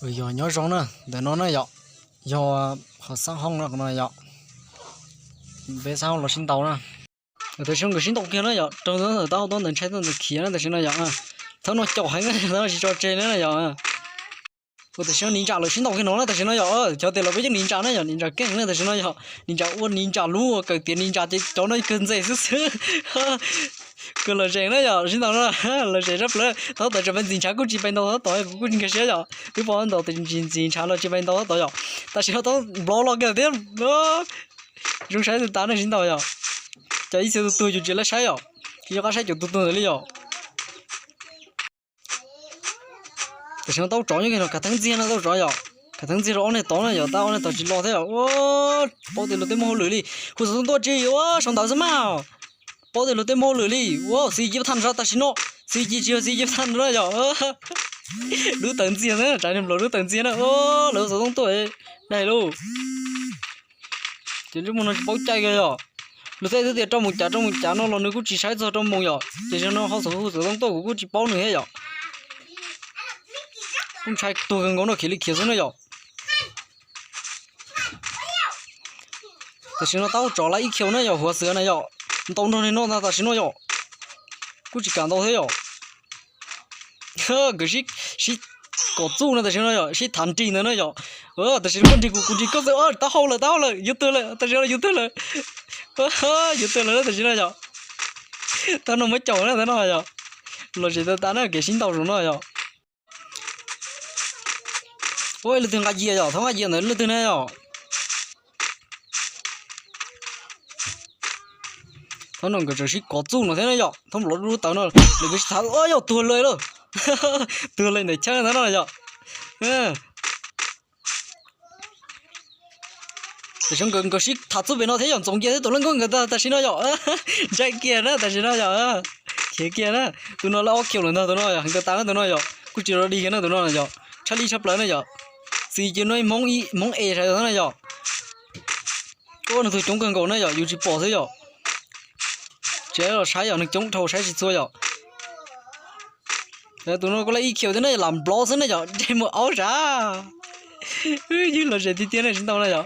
bây giờ nhớ rõ nữa để nó dọ do họ sang hông nó còn dọ về sau là sinh tàu nè tôi xong cái sinh tàu kia nó dọ trong đó là tao nên chạy tao được kia nó thì nó dọ thằng nó chọc hay nó chỉ cho chơi nữa là dọ tôi xong ninja là sinh tàu kia nó là thì nó dọ cho tiền là bây giờ ninja nó dọ ninja cái nữa thì nó dọ ninja uốn ninja lú cái tiền ninja thì cho nó cần gì xứ cái là gì nó giờ xin tao nó là gì rất là tao tại cho bên chính cũng chỉ bên đó tao cũng cái gì giờ cái bọn tao tình chính là chỉ bên đó tao giờ ta chỉ tao lo cái đấy nó dùng sai thì tao nó xin tao giờ cho ý sự tôi chỉ là sai giờ khi có sai就tôi lấy giờแต่ฉันต้องจ่อยอย่างเงี้ยกระทั่งเจียนต้องจ่อยกระทั่งเจียนเราเนี่ยตอนนั้นตอนนั้นตอนจีรอเท่าโอ้ปกติเราเต็มหัวเลยคุณส่งตัวจีโอ้ส่งดาวสมาbao giờ lột tên mô lưỡi đi, wow, xí chip than ra ta xin nó, xí chip than ra rồi, đứa tận gì nữa, trái niềm lột đứa tận gì nữa, ô, lỡ số tuổi, này luôn, chỉ chúng nó bao chạy cái rồi, lột tay thứ trong một chả nó là nó cũng chỉ sai cho trong một rồi, chỉ cho nó họ số tuổi cũng chỉ bao nữa hết rồi, không sai tôi gần nó khí lực xuống nữa rồi, thì nó tao trả lại ít khiếu nữa rồi, hoa sữa này rồi. tao nó nó ta xin nó rồi, cứ chỉ cảm tao thế rồi, cái gì có chú nữa ta xin nó rồi, gì thành trì nữa rồi, ta xin con chỉ có rồi, tao hậu là, giật rồi, ta xin nó giật rồi, giật rồi ta xin nó rồi, tao nó mới chọn nữa thế nào rồi, rồi chỉ tao nó cái xin tao rồi nó rồi, ôi là từng cái gì rồi, thằng cái gì nữa là từng này rồi. thằng nó cái gì có chú nó thế này rồi, thằng lột lút tao nó, đừng cái thằng ôi yo tua lời luôn, tua lời này chơi nó rồi, thì xong cái gì thằng chú bên nó thế rồi, trong kia tụi nó người ta xin nó rồi, chạy kia đó ta xin nó rồi, kia đó, tụi nó lao kiểu nó tụi nó rồi, người ta nó tụi nó rồi, cứ chỉ nó đi cái nó tụi nó rồi, chả đi sắp lại nó rồi, gì chứ nó mong e rồi nó rồi, cô nó thôi chống cần cổ nó rồi, dù chỉ bỏ thế rồi. chế rồi sai rồi nó chống thầu sai gì xui rồi, tụi nó có lấy kiểu thế này làm blog thế này rồi, trên một áo ra, như là gì thì tiền này chúng tao này rồi,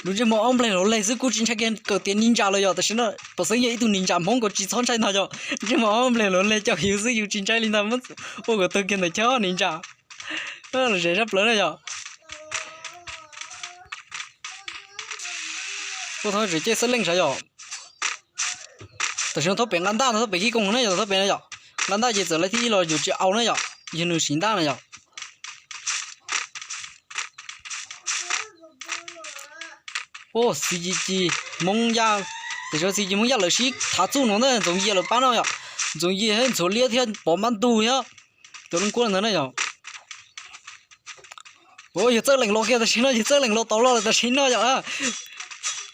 lúc trên một ông này nó lấy sức của chính sách cái tiền ninja rồi rồi, tại sao nó bớt sinh ý tụi ninja mong có chỉ son sai nào rồi, trên một ông này nó lấy cho hiểu sức hiểu chính sách linh tâm mất, ô cái tôi kia này cho ninja, đó là gì rất lớn này rồi, tôi thôi chỉ chơi sân linh sai rồi.แต่ฉันทบเป็นกันตาทบเป็นขี้กงเนี่ยทบเป็นอะไรอย่างกันตาจะเจออะไรที่เราอยู่จะเอาเนี่ยอย่างยืนสินตาเนี่ยโอ้ซีจีมงยาแต่ฉันซีจีมงยาเลยสิถ้าจู่น้องเนี่ยจงยีเลยป้าเนี่ยจงยีให้ชนเลี้ยที่ปอมันดูเนี่ยตัวนั้นกูนั่นเนี่ยโอ้ยเจอแหล่งโลกแต่ฉันเนี่ยเจอแหล่งโลกตลอดแต่ฉันเนี่ย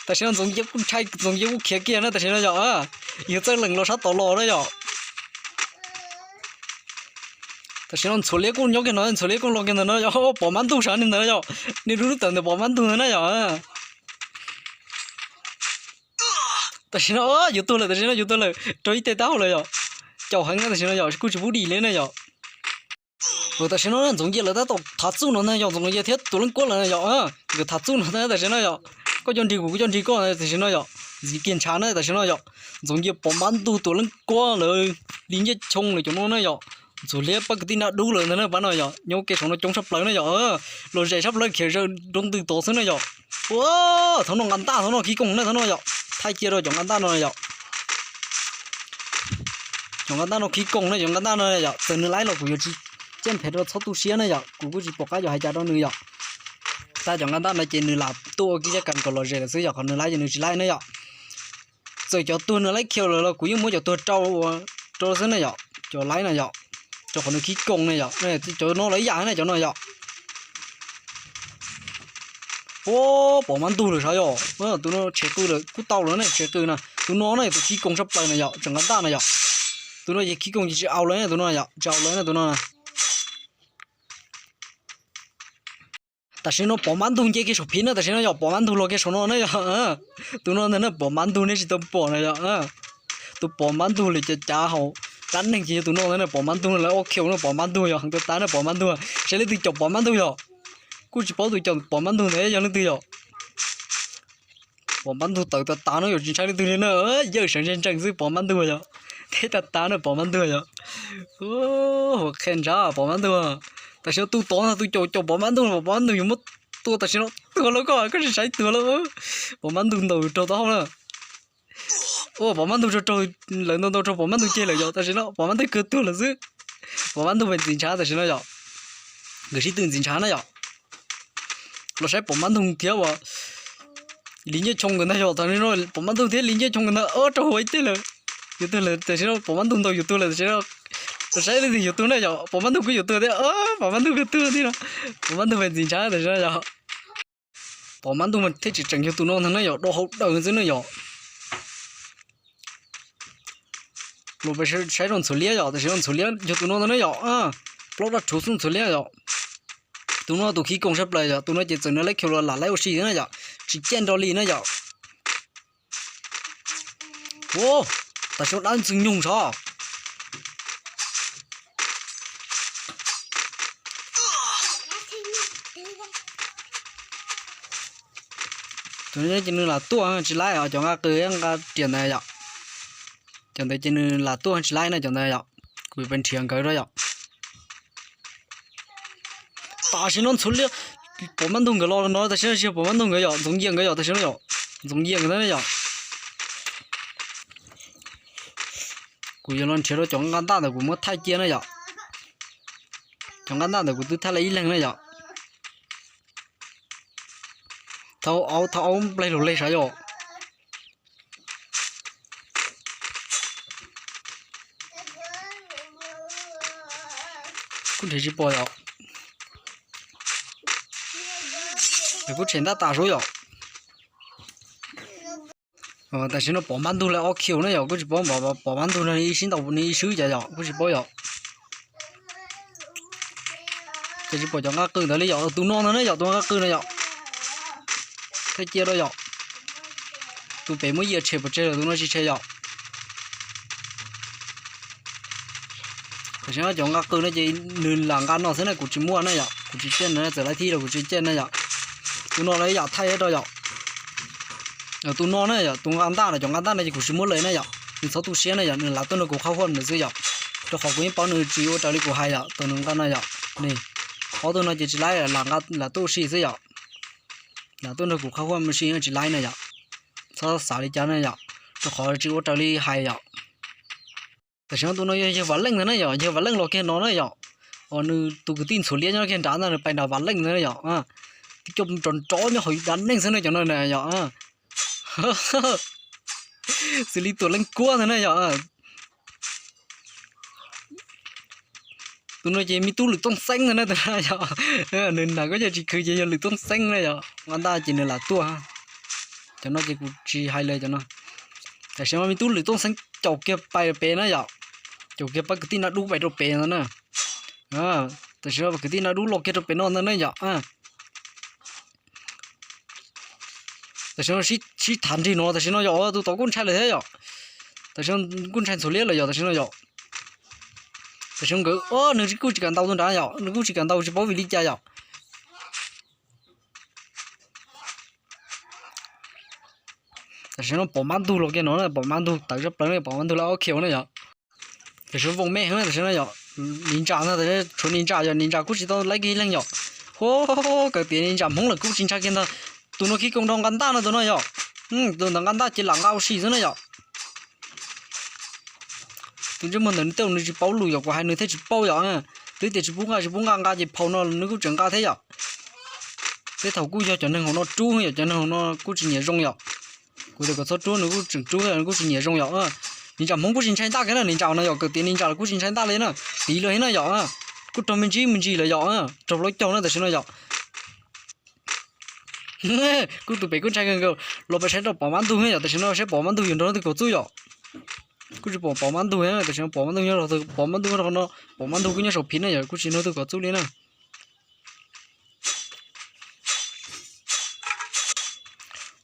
แต่ฉันจงยีกูใช้จงยีกูเขียเกียร์นะแต่ฉันเนี่ยgiờ chơi lần nó sát tổ lò đấy rồi,แต่ฉัน处理工有给人处理工落给人了，然后保满肚上的那了，你如果等着保满肚那了，แต่ฉัน有多了，แต่ฉัน有多了，这一代到了哟，叫很个แต่ฉัน估计不理了哟，แต่ฉัน那中间了，他走了那要中间他多人过了哟，这个他走了那แต่ฉัน要，ก็จนดีกูจนดีก็แต่ฉัน要。gì kiểm tra này, tại sao nó vậy? Giống như bỏ bán tu tụi nó qua rồi, đi như chung rồi chúng nó vậy, rồi lấy bắt cái tin nào đủ rồi nó bán rồi vậy, nhau cái thằng nó trông sắp lấy nó vậy, rồi dây sắp lấy kiểu rồi đông từ tổ xuống nó vậy, wow, thằng nó ngắn ta, thằng nó khí công này thằng nó vậy, thay chia rồi chúng ngắn ta nó vậy, chúng ngắn ta nó khí công này chúng ngắn ta nó vậy, từ nó lái nó cũng chỉ, trên phải nó sáu tu xía nó vậy, cũng chỉ bỏ cái giờ hai cha đó nữa vậy, ta chúng ngắn ta nó chỉ nửa là tua cái cần còn rồi là sử dụng còn nửa lái nửa chỉ lái nữa vậy. rồi cho tôi nó lấy kêu rồi là cũng muốn cho tôi trâu thế này vậy cho lấy này vậy cho còn nó khí công này vậy này cho nó lấy giá này cho nó vậy ô bỏ mắm tu được sao vậy tụi nó chế tu được cút tàu nữa này chế tu này tụi nó này tụi khí công sắp tới này vậy chẳng ngắn ta này vậy tụi nó chỉ khí công chỉ ao lấy này tụi nó vậy ao lấy này tụi nó nàyแต่ฉันน้องปอมันดูเจ๊กี่ชอบพินนะแต่ฉันน้องอยากปอมันดูโลกชนน้อยตัวน้องนั่นน่ะปอมันดูนี่สิตัวปอนะจ๊ะตัวปอมันดูเลยจะจ้าเขา đánh nên chỉ tụi nó thế này bỏ mắm tôm là ok nó bỏ mắm tôm rồi hàng tụi ta nó bỏ mắm tôm sẽ lấy từ chọc bỏ mắm tôm rồi cú chỉ bỏ từ chọc bỏ mắm tôm thế cho nó từ rồi bỏ mắm tôm tự ta nó rồi chỉ sai từ nữa giờ sáng trên trang giữ bỏ mắm tôm rồi thế ta nó bỏ mắm tôm rồi ô khen ra bỏ mắm tôm ta sẽ tu tốn là tu chọc bỏ mắm tôm dùng mất tu ta sẽ nó tua nó có gì sai tua lắm bỏ mắm tôm đầu trâu tao không nữa ô bỏ mắm tôm cho lần đầu cho bỏ mắm tôm chơi lại rồi ta sẽ nó bỏ mắm tôm cứ tua là giữ bỏ mắm tôm về chính xác ta sẽ nó rồi người sĩ từng chính xác nó rồi nó sẽ bỏ mắm tôm thiếu vào lính như trông cái này rồi thằng nó bỏ mắm tôm thiếu lính như trông cái nó trâu ấy thế làอยู่ตัวเลยแต่ฉันว่าผมมันตุ้งตัวอยู่ตัวเลยแต่ฉันว่าแต่ใช้ได้อยู่ตัวเนี่ยจ้ะผมมันตุ้งก็อยู่ตัวเดียวผมมันตุ้งก็ตัวนี่นะผมมันตุ้งเป็นสินค้าแต่ฉันจ้ะผมมันตุ้งมันที่จะจังอยู่ตัวน้องทั้งนั้นจ้ะโดนเขาโดนซึ่งเนี่ยจ้ะเราไปใช้รถสุเลียจ้ะแต่ใช้รถสุเลียอยู่ตัวน้องทั้งนั้นจ้ะเพราะว่าถูกส่งสุเลียจ้ะตัวน้องตัวขี้กงชับเลยจ้ะตัวน้องจะจังเนี่ยเล็กเขียวหลาไหลโอชีเนี่ยจ้ะจีเจนดอลลี่เนี่ยจ้ะโอ้แต่ชดอันซึ่งยุ่งชอตัวนี้จะนึกlà tua chỉ lại ở trong cái tiền này vậy chẳng thấy chỉนึกlà tua chỉ lại này chẳng thấy vậy cứ bên tiền cái đó vậy ta chỉ nói chút liền bộ máy đông cái lo nó ta chỉ bộ máy đông cái vậy giống như cái vậy ta chỉ nói vậy giống như cái đó vậy cú giờ nó chơi đó chọn gan ta là cú mất thay chia nó vậy chọn gan ta là cú tự thay lấy lần nó vậy thâu ông lấy đồ lấy sao vậy cú thấy chỉ bỏ vậy cú chuyển ta số vậy但是呢，bỏ mắm tôm là ok nó giờ, cứ chỉ bỏ mắm tôm là đi xin đầu đi xứ giờ, cứ chỉ bỏ giờ, cứ chỉ bỏ cho ngã cừ đó lấy giờ, tụi non nó giờ, tụi ngã cừ nó giờ, thế chia đó giờ, tụi bé mới giờ chơi bật chơi rồi tụi nó chỉ chơi giờ,แต่ฉันว่าcho ngã cừ nó chỉ nương làng gan nó thế này cũng chỉ mua nó giờ, cũng chỉ chơi nó trở lại thi rồi cũng chỉ chơi nó giờ, tụi nó lấy giờ thay hết rồi giờ. tụi nó này giờ tụi ăn ta là chọn ăn ta này cũng chỉ muốn lấy này giờ nhưng sau tụi xe này giờ là tụi nó cũng khó hơn nữa chứ giờ cho họ cũng bao nhiêu triệu trở đi của hai giờ tụi nó cái này giờ này họ tụi nó chỉ lấy là tụi xe chứ giờ là tụi nó cũng khó hơn mà xe chỉ lấy này giờ sau xả đi cho này giờ cho họ triệu trở đi hai giờแต่ฉันtụi nó giờ vắt lưng nữa giờ vắt lưng lo kia nó này giờ onu tụi cái tin số liên nó kia trả nó phải nào vắt lưng nữa giờ chụp tròn chó như hồi đánh lên xem này cho nó này giờ xử lý tổ lên cua thế này nhở tụi nó chỉ mi tu lực tông xanh thế này thế này nhở nên là có chỉ cứ chỉ lực tông xanh này nhở người ta chỉ là tua ha cho nó chỉ hayเลยcho nóแต่xem mi tu lực tông xanh chọc kia bay bể nó nhở chọc kia bay cái tin nó đu bay đồ bể nó nèแต่xem cái tin nó đu lọc kia đồ bể nó này nhởแต่ฉันชี้ทันทีเนาะแต่ฉันว่าตัวตัวกุ้งใช่เลยเหรอแต่ฉันกุ้งใช่สุดเลี้ยเลยเหรอแต่ฉันว่าแต่ฉันก็นึกกูจะกันเตาตัวนั้นเหรอนึกกูจะกันเตาจะบอกวิลิจ่าเหรอแต่ฉันว่าปอมันดูหรอกแกเนาะปอมันดูแต่จะเป็นปอมันดูแล้วเขียวเนี่ยเหรอแต่ฉันวงแม่เหรอแต่ฉันว่าเหรอนินจาเนี่ยแต่ชวนนินจาเหรอนินจากูจะต้องไล่กี่เรื่องเหรอโอ้ก็เปลี่ยนนินจามุ่งเลยกูจริงจังกันนะtụi nó khi cộng đồng gan ta nó tụi nó nhở tụi nó gan ta chỉ là ngao xì thế này nhở tụi chúng mình tụi nó chỉ bao lùi nhở của hai người thế chỉ bao nhở tụi chỉ bung ngang chỉ phao nó cũng chẳng ca thế nhở thế thầu cú cho nên họ nó chú nhở cho nên họ nó cũng chỉ nhẹ rong nhở cú được có số chú nó cũng chừng chú nó cũng chỉ nhẹ rong nhở nín chả mong cũng chỉ ta cái này nín chả nó nhở cái tiền nín chả cũng chỉ ta lên nữa tíเลยnó nhở cũng trong mình chỉ là nhở trong lối trong nó tại sao nó nhởกูตัวเปกูใช้กันก็เราไปใช้ตัวปอมันตัวเนี่ยแต่ฉันเราใช้ปอมันตัวอยู่ตรงนั้นตัวจุ้ยอ่ะกูจะปอมันตัวเนี่ยแต่ฉันปอมันตัวเนี่ยเราตัวปอมันตัวเราเนาะปอมันตัวกูเนี่ยชอบพินเนี่ยกูชิโน่ตัวก็จุ้ยเลยนะ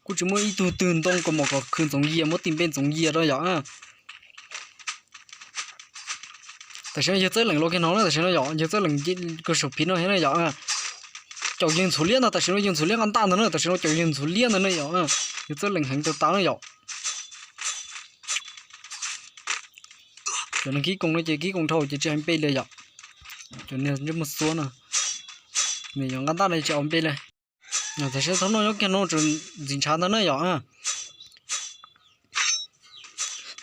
กูจะมั่วอีตัวตื่นต้องก็หมอกก็คืนสองยี่มั่วตีเป็นสองยี่แล้วอย่าง tại sao giờ tới lần lo cái nó tại sao nó dọn giờ tới lần cái sụp pin nó thế này dọn à chậu dương số liên là tại sao nó dương số liên ăn tan nữa tại sao nó chậu dương số liên nữa dọn à giờ tới lần hành chậu táo nó dọn cho nên ký cùng nó chỉ ký cùng thôi chỉ hành pêเลยdọn cho nên rất một số nè mình dọn ăn tan này chậu pê này tại sao thằng nó cái nó chuẩn dính chán nó dọn à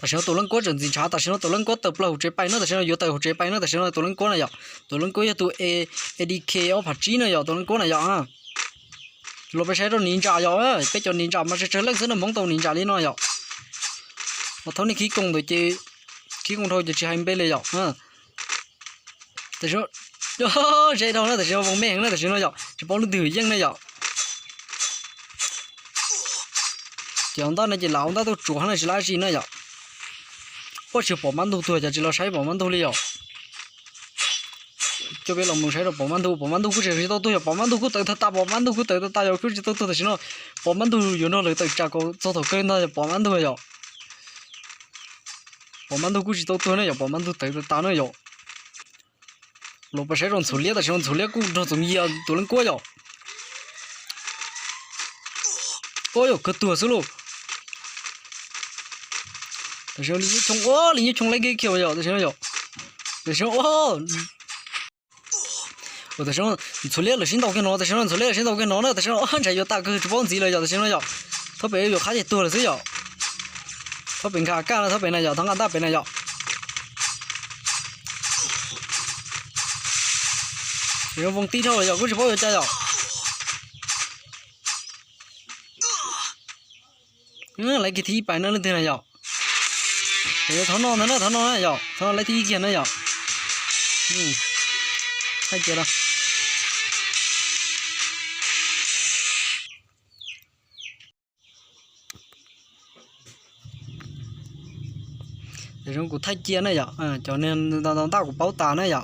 tại sao tụi nó có chuyện gì chả tại sao tụi nó có tập lâu chế bay nó tại sao nó vô tập chế bay nó tại sao tụi nó có này vậy tụi nó có tụi ADK ở phát triển này vậy tụi nó có này vậy à lúc bây giờ nó ninja vậy bây giờ ninja mà sẽ chơi lên sẽ nó mong tàu ninja lên nó vậy mà thằng này khí công rồi chơi khí công thôi chơi hai bên này vậy ha tại sao chơi đâu nó tại sao vòng mèn nó tại sao nó vậy chỉ bao nó từ dân này vậy chỉ ông ta này chỉ lão ông ta tôi chủ hắn này chỉ là gì nữa vậy có chịu bỏ mắm thôi chỉ là sai bỏ mắm thôi liệu cho biết lòng mình sai rồi bỏ mắm thôi cứ chỉ tao tôi bỏ mắm thôi cứ tự ta bỏ mắm thôi cứ tự ta rồi cứ chỉ tôi thì nó bỏ mắm thôi rồi nó lại tự trả có cho thầu cây nó bỏ mắm thôi rồi bỏ mắm thôi cứ chỉ tôi này bỏ mắm thôi tự ta nó rồi lúc bây giờ còn xử lý tại sao xử lý cũng nó giống như tụi nó quá rồi ôi cái tua số luôn tại sao lý như trông lấy cái kiểu vậy tại sao vậy tại sao tại sao处理了新刀给nó tại sao处理了新刀给nó呢tại sao anh chạy vô ta cứ chụp bóng gìเลยtại sao vậy thằng bé vô khá gì tua là gì vậy thằng bé khá cao là thằng bé này vậy thằng anh ta bé này vậy rồi vòng tí thôi vậy cứ chụp bóng chơi vậy lấy cái thi bài nó lên thế này vậy để thằng nó này vậy thằng lấy thi kia này vậy hay chưa đâu để chúng cũng thay chia này vậy cho nên tao cũng báo tà này vậy